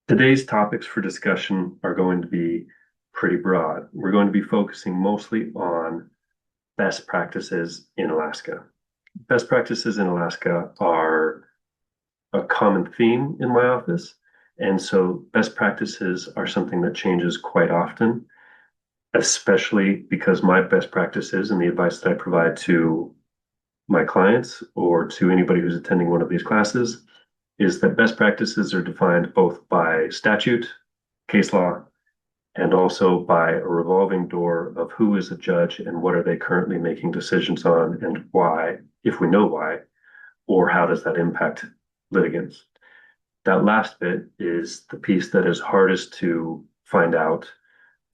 Today's topics for discussion are going to be pretty broad. We're going to be focusing mostly on best practices in Alaska. Best practices in Alaska are a common theme in my office. And so best practices are something that changes quite often, especially because my best practices and the advice that I provide to my clients or to anybody who's attending one of these classes is that best practices are defined both by statute, case law, and also by a revolving door of who is a judge and what are they currently making decisions on and why, if we know why, or how does that impact litigants. That last bit is the piece that is hardest to find out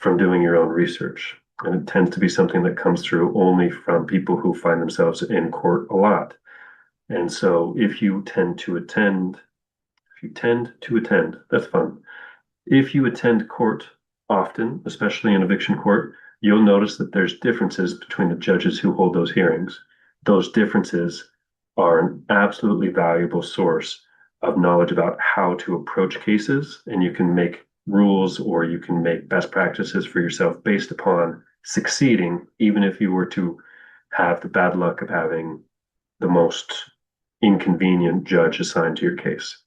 from doing your own research. And it tends to be something that comes through only from people who find themselves in court a lot. And so if you tend to attend, that's fun. If you attend court often, especially in eviction court, you'll notice that there's differences between the judges who hold those hearings. Those differences are an absolutely valuable source of knowledge about how to approach cases, and you can make rules or you can make best practices for yourself based upon succeeding, even if you were to have the bad luck of having the most inconvenient judge assigned to your case.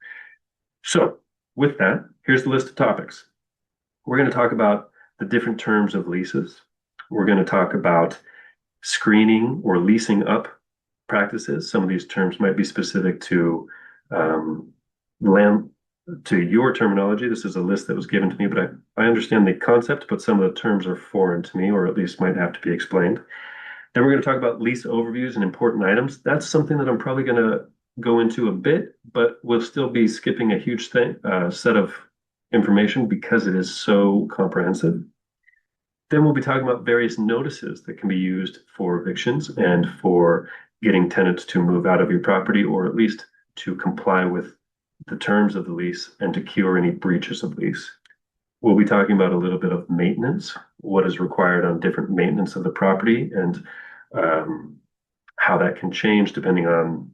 So, with that, here's the list of topics. We're going to talk about the different terms of leases. We're going to talk about screening or leasing up practices. Some of these terms might be specific to land to your terminology. This is a list that was given to me, but I understand the concept, but some of the terms are foreign to me, or at least might have to be explained. Then we're going to talk about lease overviews and important items. That's something that I'm probably going to go into a bit, but we'll still be skipping a huge set of information because it is so comprehensive. Then we'll be talking about various notices that can be used for evictions and for getting tenants to move out of your property, or at least to comply with the terms of the lease and to cure any breaches of lease. We'll be talking about a little bit of maintenance, what is required on different maintenance of the property, and how that can change depending on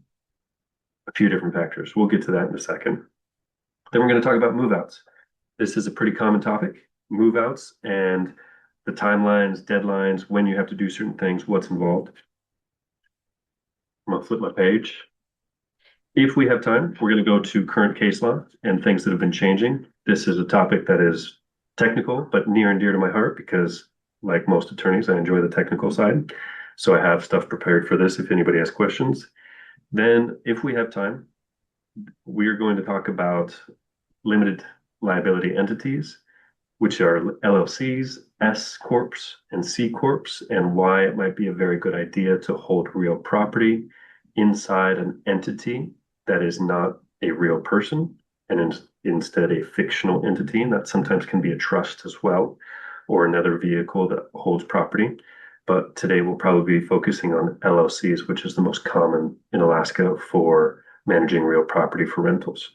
a few different factors. We'll get to that in a second. Then we're going to talk about move-outs. This is a pretty common topic, move-outs and the timelines, deadlines, when you have to do certain things, what's involved. I'm going to flip my page. If we have time, we're going to go to current case law and things that have been changing. This is a topic that is technical, but near and dear to my heart because, like most attorneys, I enjoy the technical side. So I have stuff prepared for this if anybody has questions. Then, if we have time, we are going to talk about limited liability entities, which are LLCs, S Corps, and C Corps, and why it might be a very good idea to hold real property inside an entity that is not a real person and instead a fictional entity. And that sometimes can be a trust as well, or another vehicle that holds property. But today we'll probably be focusing on LLCs, which is the most common in Alaska for managing real property for rentals.